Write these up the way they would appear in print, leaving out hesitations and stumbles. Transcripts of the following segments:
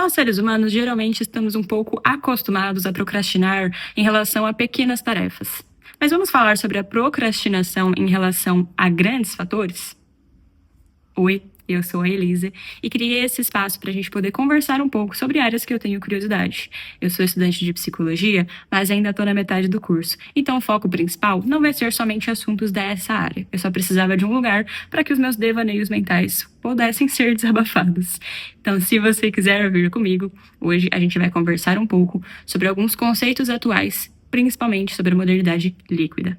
Nós, seres humanos, geralmente estamos um pouco acostumados a procrastinar em relação a pequenas tarefas. Mas vamos falar sobre a procrastinação em relação a grandes fatores? Oi, eu sou a Elisa e criei esse espaço para a gente poder conversar um pouco sobre áreas que eu tenho curiosidade. Eu sou estudante de psicologia, mas ainda estou na metade do curso, então o foco principal não vai ser somente assuntos dessa área. Eu só precisava de um lugar para que os meus devaneios mentais pudessem ser desabafados. Então, se você quiser vir comigo, hoje a gente vai conversar um pouco sobre alguns conceitos atuais, principalmente sobre a modernidade líquida.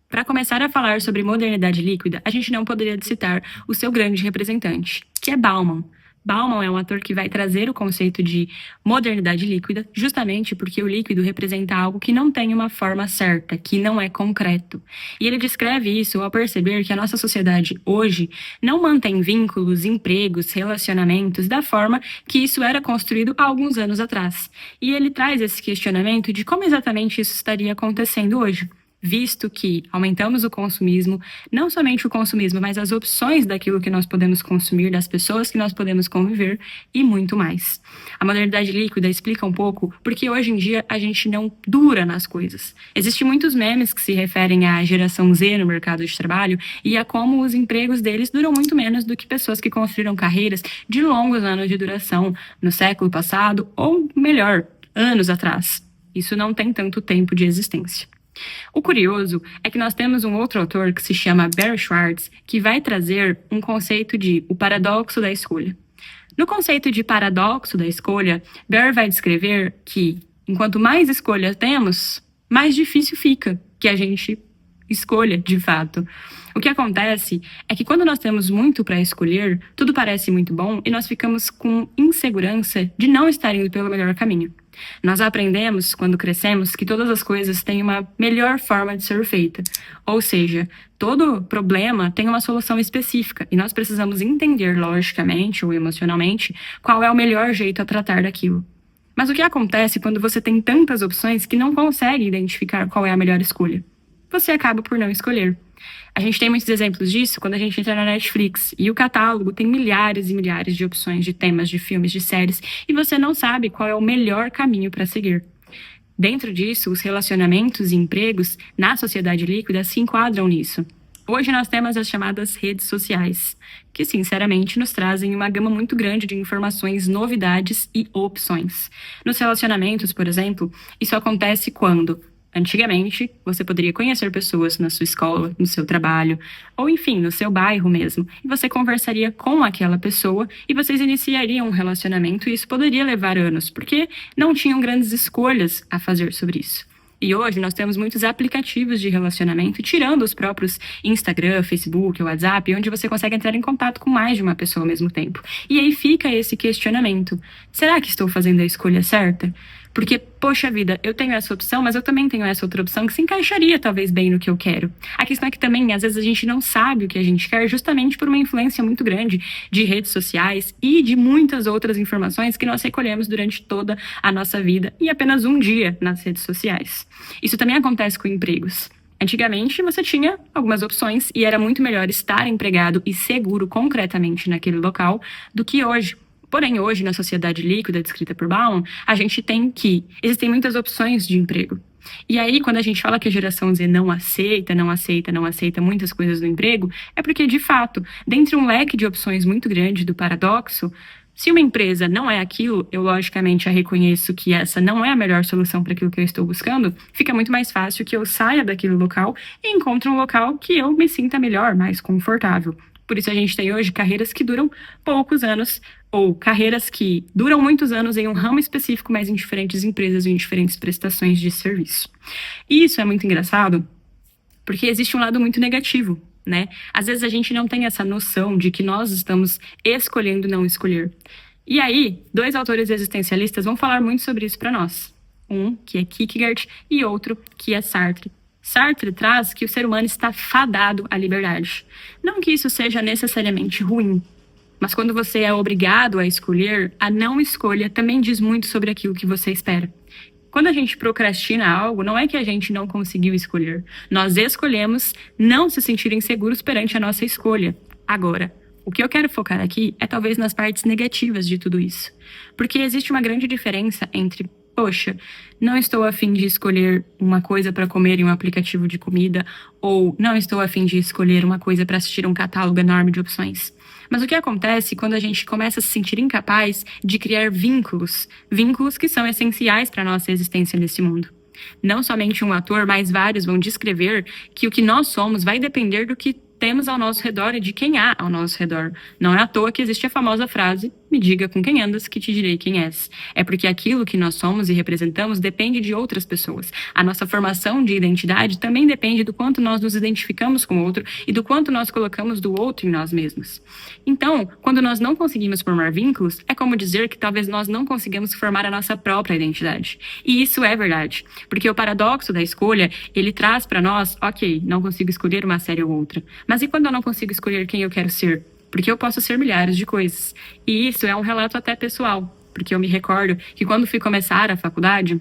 Para começar a falar sobre modernidade líquida, a gente não poderia citar o seu grande representante, que é Bauman. Bauman é um autor que vai trazer o conceito de modernidade líquida justamente porque o líquido representa algo que não tem uma forma certa, que não é concreto. E ele descreve isso ao perceber que a nossa sociedade hoje não mantém vínculos, empregos, relacionamentos da forma que isso era construído há alguns anos atrás. E ele traz esse questionamento de como exatamente isso estaria acontecendo hoje, visto que aumentamos o consumismo, não somente o consumismo, mas as opções daquilo que nós podemos consumir, das pessoas que nós podemos conviver e muito mais. A modernidade líquida explica um pouco porque hoje em dia a gente não dura nas coisas. Existem muitos memes que se referem à geração Z no mercado de trabalho e a como os empregos deles duram muito menos do que pessoas que construíram carreiras de longos anos de duração no século passado ou, melhor, anos atrás. Isso não tem tanto tempo de existência. O curioso é que nós temos um outro autor que se chama Barry Schwartz, que vai trazer um conceito de o paradoxo da escolha. No conceito de paradoxo da escolha, Barry vai descrever que, enquanto mais escolha temos, mais difícil fica que a gente escolha, de fato. O que acontece é que quando nós temos muito para escolher, tudo parece muito bom e nós ficamos com insegurança de não estar indo pelo melhor caminho. Nós aprendemos, quando crescemos, que todas as coisas têm uma melhor forma de ser feita. Ou seja, todo problema tem uma solução específica e nós precisamos entender logicamente ou emocionalmente qual é o melhor jeito a tratar daquilo. Mas o que acontece quando você tem tantas opções que não consegue identificar qual é a melhor escolha? Você acaba por não escolher. A gente tem muitos exemplos disso quando a gente entra na Netflix e o catálogo tem milhares e milhares de opções de temas, de filmes, de séries e você não sabe qual é o melhor caminho para seguir. Dentro disso, os relacionamentos e empregos na sociedade líquida se enquadram nisso. Hoje nós temos as chamadas redes sociais, que sinceramente nos trazem uma gama muito grande de informações, novidades e opções. Nos relacionamentos, por exemplo, isso acontece quando antigamente, você poderia conhecer pessoas na sua escola, no seu trabalho, ou enfim, no seu bairro mesmo, e você conversaria com aquela pessoa e vocês iniciariam um relacionamento e isso poderia levar anos, porque não tinham grandes escolhas a fazer sobre isso. E hoje nós temos muitos aplicativos de relacionamento, tirando os próprios Instagram, Facebook, WhatsApp, onde você consegue entrar em contato com mais de uma pessoa ao mesmo tempo. E aí fica esse questionamento: será que estou fazendo a escolha certa? Porque, poxa vida, eu tenho essa opção, mas eu também tenho essa outra opção que se encaixaria talvez bem no que eu quero. A questão é que também, às vezes, a gente não sabe o que a gente quer justamente por uma influência muito grande de redes sociais e de muitas outras informações que nós recolhemos durante toda a nossa vida e apenas um dia nas redes sociais. Isso também acontece com empregos. Antigamente, você tinha algumas opções e era muito melhor estar empregado e seguro concretamente naquele local do que hoje. Porém, hoje, na sociedade líquida descrita por Bauman, a gente tem que existem muitas opções de emprego. E aí, quando a gente fala que a geração Z não aceita muitas coisas no emprego, é porque, de fato, dentre um leque de opções muito grande do paradoxo, se uma empresa não é aquilo, eu logicamente a reconheço que essa não é a melhor solução para aquilo que eu estou buscando, fica muito mais fácil que eu saia daquele local e encontre um local que eu me sinta melhor, mais confortável. Por isso a gente tem hoje carreiras que duram poucos anos, ou carreiras que duram muitos anos em um ramo específico, mas em diferentes empresas e em diferentes prestações de serviço. E isso é muito engraçado, porque existe um lado muito negativo, né? Às vezes a gente não tem essa noção de que nós estamos escolhendo não escolher. E aí, dois autores existencialistas vão falar muito sobre isso para nós. Um, que é Kierkegaard, e outro, que é Sartre. Sartre traz que o ser humano está fadado à liberdade. Não que isso seja necessariamente ruim, mas quando você é obrigado a escolher, a não escolha também diz muito sobre aquilo que você espera. Quando a gente procrastina algo, não é que a gente não conseguiu escolher. Nós escolhemos não se sentir inseguros perante a nossa escolha. Agora, o que eu quero focar aqui é talvez nas partes negativas de tudo isso. Porque existe uma grande diferença entre, poxa, não estou a fim de escolher uma coisa para comer em um aplicativo de comida, ou não estou a fim de escolher uma coisa para assistir um catálogo enorme de opções. Mas o que acontece quando a gente começa a se sentir incapaz de criar vínculos, vínculos que são essenciais para a nossa existência nesse mundo? Não somente um ator, mas vários vão descrever que o que nós somos vai depender do que temos ao nosso redor e de quem há ao nosso redor. Não é à toa que existe a famosa frase: me diga com quem andas que te direi quem és. É porque aquilo que nós somos e representamos depende de outras pessoas. A nossa formação de identidade também depende do quanto nós nos identificamos com o outro e do quanto nós colocamos do outro em nós mesmos. Então, quando nós não conseguimos formar vínculos, é como dizer que talvez nós não consigamos formar a nossa própria identidade. E isso é verdade, porque o paradoxo da escolha, ele traz para nós, ok, não consigo escolher uma série ou outra, mas e quando eu não consigo escolher quem eu quero ser? Porque eu posso ser milhares de coisas. E isso é um relato até pessoal, porque eu me recordo que quando fui começar a faculdade,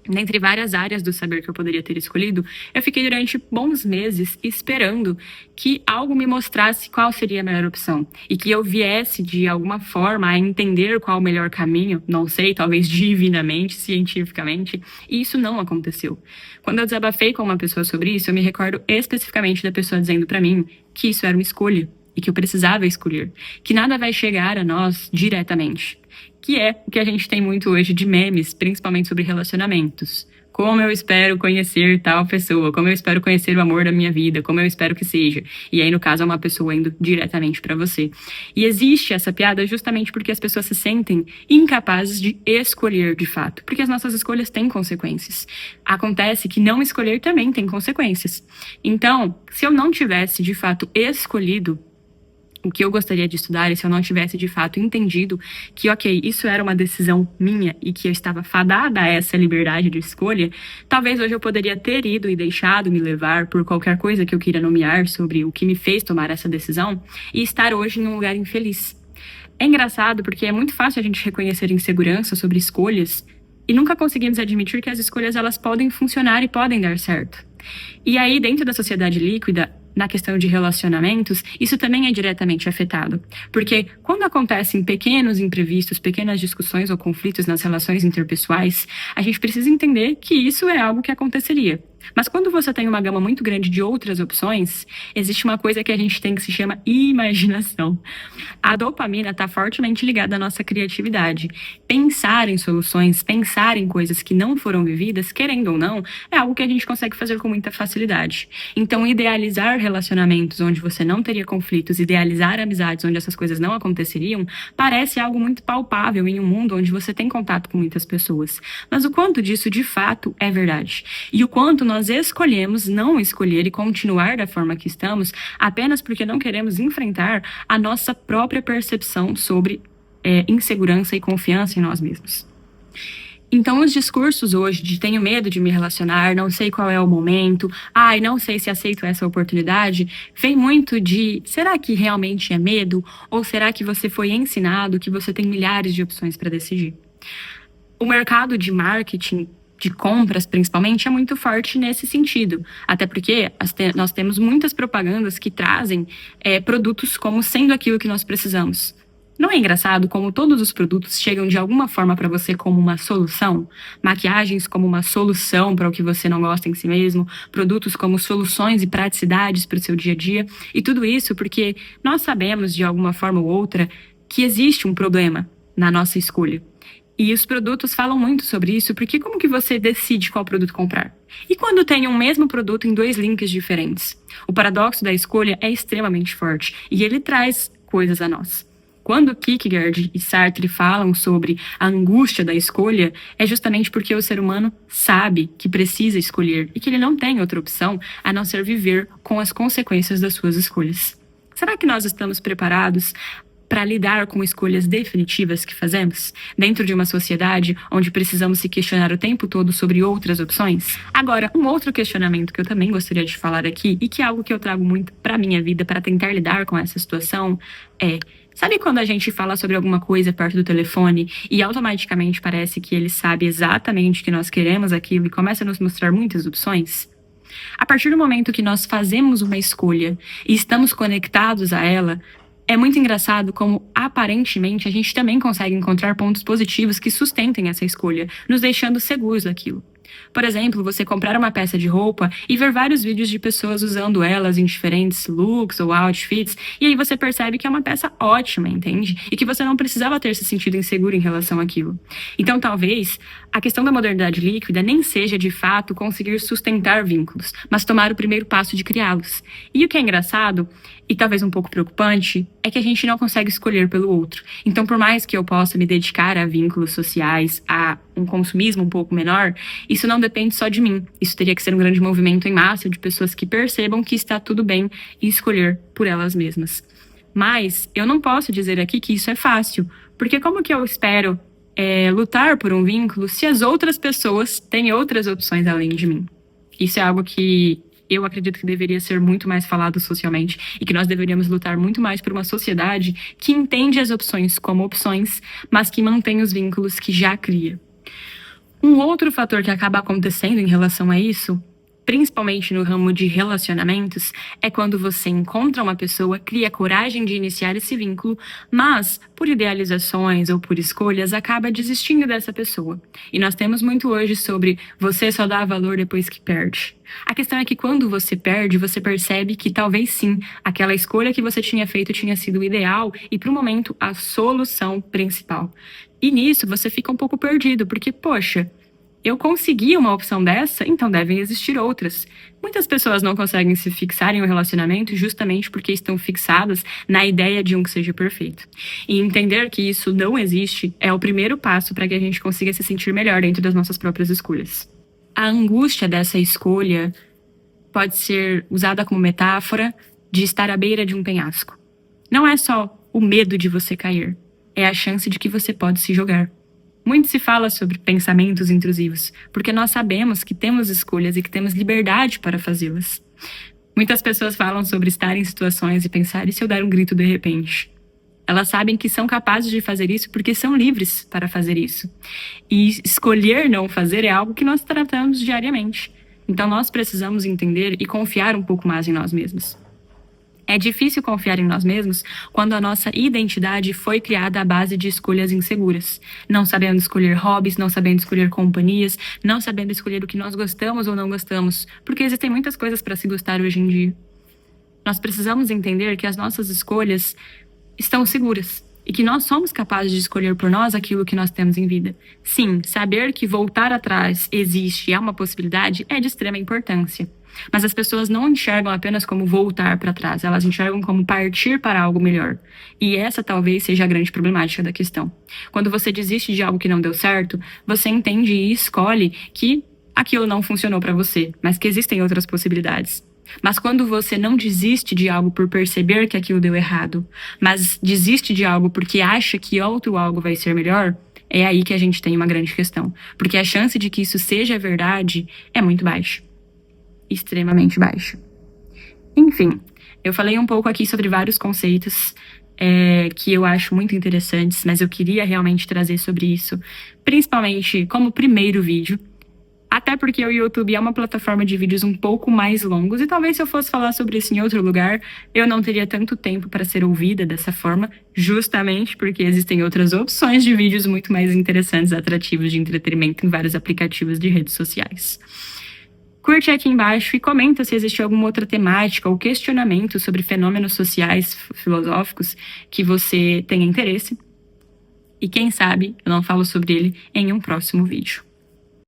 dentre várias áreas do saber que eu poderia ter escolhido, eu fiquei durante bons meses esperando que algo me mostrasse qual seria a melhor opção. E que eu viesse, de alguma forma, a entender qual o melhor caminho, não sei, talvez divinamente, cientificamente, e isso não aconteceu. Quando eu desabafei com uma pessoa sobre isso, eu me recordo especificamente da pessoa dizendo para mim que isso era uma escolha, e que eu precisava escolher, que nada vai chegar a nós diretamente. Que é o que a gente tem muito hoje de memes, principalmente sobre relacionamentos. Como eu espero conhecer tal pessoa, como eu espero conhecer o amor da minha vida, como eu espero que seja. E aí, no caso, é uma pessoa indo diretamente para você. E existe essa piada justamente porque as pessoas se sentem incapazes de escolher de fato, porque as nossas escolhas têm consequências. Acontece que não escolher também tem consequências. Então, se eu não tivesse de fato escolhido o que eu gostaria de estudar, e se eu não tivesse de fato entendido que, ok, isso era uma decisão minha e que eu estava fadada a essa liberdade de escolha, talvez hoje eu poderia ter ido e deixado me levar por qualquer coisa que eu queira nomear sobre o que me fez tomar essa decisão e estar hoje em um lugar infeliz. É engraçado porque é muito fácil a gente reconhecer insegurança sobre escolhas e nunca conseguimos admitir que as escolhas elas podem funcionar e podem dar certo. E aí, dentro da sociedade líquida, na questão de relacionamentos, isso também é diretamente afetado. Porque quando acontecem pequenos imprevistos, pequenas discussões ou conflitos nas relações interpessoais, a gente precisa entender que isso é algo que aconteceria. Mas quando você tem uma gama muito grande de outras opções, existe uma coisa que a gente tem que se chama imaginação. A dopamina está fortemente ligada à nossa criatividade. Pensar em soluções, pensar em coisas que não foram vividas, querendo ou não, é algo que a gente consegue fazer com muita facilidade. Então, idealizar relacionamentos onde você não teria conflitos, idealizar amizades onde essas coisas não aconteceriam, parece algo muito palpável em um mundo onde você tem contato com muitas pessoas. Mas o quanto disso de fato é verdade? E o quanto nós escolhemos não escolher e continuar da forma que estamos apenas porque não queremos enfrentar a nossa própria percepção sobre insegurança e confiança em nós mesmos. Então, os discursos hoje de tenho medo de me relacionar, não sei qual é o momento, não sei se aceito essa oportunidade, vem muito de, será que realmente é medo? Ou será que você foi ensinado que você tem milhares de opções para decidir? O mercado de marketing, de compras principalmente, é muito forte nesse sentido. Até porque nós temos muitas propagandas que trazem produtos como sendo aquilo que nós precisamos. Não é engraçado como todos os produtos chegam de alguma forma para você como uma solução? Maquiagens como uma solução para o que você não gosta em si mesmo, produtos como soluções e praticidades para o seu dia a dia, e tudo isso porque nós sabemos de alguma forma ou outra que existe um problema na nossa escolha. E os produtos falam muito sobre isso, porque como que você decide qual produto comprar? E quando tem um mesmo produto em 2 links diferentes? O paradoxo da escolha é extremamente forte, e ele traz coisas a nós. Quando Kierkegaard e Sartre falam sobre a angústia da escolha, é justamente porque o ser humano sabe que precisa escolher e que ele não tem outra opção a não ser viver com as consequências das suas escolhas. Será que nós estamos preparados para lidar com escolhas definitivas que fazemos, dentro de uma sociedade onde precisamos se questionar o tempo todo sobre outras opções? Agora, um outro questionamento que eu também gostaria de falar aqui, e que é algo que eu trago muito para a minha vida, para tentar lidar com essa situação, sabe quando a gente fala sobre alguma coisa perto do telefone e automaticamente parece que ele sabe exatamente que nós queremos aquilo e começa a nos mostrar muitas opções? A partir do momento que nós fazemos uma escolha e estamos conectados a ela, é muito engraçado como, aparentemente, a gente também consegue encontrar pontos positivos que sustentem essa escolha, nos deixando seguros daquilo. Por exemplo, você comprar uma peça de roupa e ver vários vídeos de pessoas usando elas em diferentes looks ou outfits, e aí você percebe que é uma peça ótima, entende? E que você não precisava ter se sentido inseguro em relação àquilo. Então, talvez, a questão da modernidade líquida nem seja, de fato, conseguir sustentar vínculos, mas tomar o primeiro passo de criá-los. E o que é engraçado, e talvez um pouco preocupante, é que a gente não consegue escolher pelo outro. Então, por mais que eu possa me dedicar a vínculos sociais, a um consumismo um pouco menor, isso não depende só de mim. Isso teria que ser um grande movimento em massa de pessoas que percebam que está tudo bem e escolher por elas mesmas. Mas eu não posso dizer aqui que isso é fácil, porque como que eu espero lutar por um vínculo se as outras pessoas têm outras opções além de mim? Isso é algo que eu acredito que deveria ser muito mais falado socialmente e que nós deveríamos lutar muito mais por uma sociedade que entende as opções como opções, mas que mantém os vínculos que já cria. Um outro fator que acaba acontecendo em relação a isso, principalmente no ramo de relacionamentos, é quando você encontra uma pessoa, cria coragem de iniciar esse vínculo, mas, por idealizações ou por escolhas, acaba desistindo dessa pessoa. E nós temos muito hoje sobre você só dá valor depois que perde. A questão é que quando você perde, você percebe que talvez sim, aquela escolha que você tinha feito tinha sido o ideal e, para o momento, a solução principal. E nisso você fica um pouco perdido, porque, poxa, eu consegui uma opção dessa, então devem existir outras. Muitas pessoas não conseguem se fixar em um relacionamento justamente porque estão fixadas na ideia de um que seja perfeito. E entender que isso não existe é o primeiro passo para que a gente consiga se sentir melhor dentro das nossas próprias escolhas. A angústia dessa escolha pode ser usada como metáfora de estar à beira de um penhasco. Não é só o medo de você cair, é a chance de que você pode se jogar. Muito se fala sobre pensamentos intrusivos, porque nós sabemos que temos escolhas e que temos liberdade para fazê-las. Muitas pessoas falam sobre estar em situações e pensar, e se eu der um grito de repente? Elas sabem que são capazes de fazer isso porque são livres para fazer isso. E escolher não fazer é algo que nós tratamos diariamente. Então nós precisamos entender e confiar um pouco mais em nós mesmos. É difícil confiar em nós mesmos quando a nossa identidade foi criada à base de escolhas inseguras. Não sabendo escolher hobbies, não sabendo escolher companhias, não sabendo escolher o que nós gostamos ou não gostamos, porque existem muitas coisas para se gostar hoje em dia. Nós precisamos entender que as nossas escolhas estão seguras e que nós somos capazes de escolher por nós aquilo que nós temos em vida. Sim, saber que voltar atrás existe e é uma possibilidade é de extrema importância. Mas as pessoas não enxergam apenas como voltar para trás, elas enxergam como partir para algo melhor. E essa talvez seja a grande problemática da questão. Quando você desiste de algo que não deu certo, você entende e escolhe que aquilo não funcionou para você, mas que existem outras possibilidades. Mas quando você não desiste de algo por perceber que aquilo deu errado, mas desiste de algo porque acha que outro algo vai ser melhor, é aí que a gente tem uma grande questão. Porque a chance de que isso seja verdade é muito baixa. Extremamente baixa. Enfim, eu falei um pouco aqui sobre vários conceitos que eu acho muito interessantes, mas eu queria realmente trazer sobre isso, principalmente como primeiro vídeo, até porque o YouTube é uma plataforma de vídeos um pouco mais longos, e talvez se eu fosse falar sobre isso em outro lugar, eu não teria tanto tempo para ser ouvida dessa forma, justamente porque existem outras opções de vídeos muito mais interessantes e atrativos de entretenimento em vários aplicativos de redes sociais. Curte aqui embaixo e comenta se existe alguma outra temática ou questionamento sobre fenômenos sociais filosóficos que você tenha interesse. E quem sabe eu não falo sobre ele em um próximo vídeo.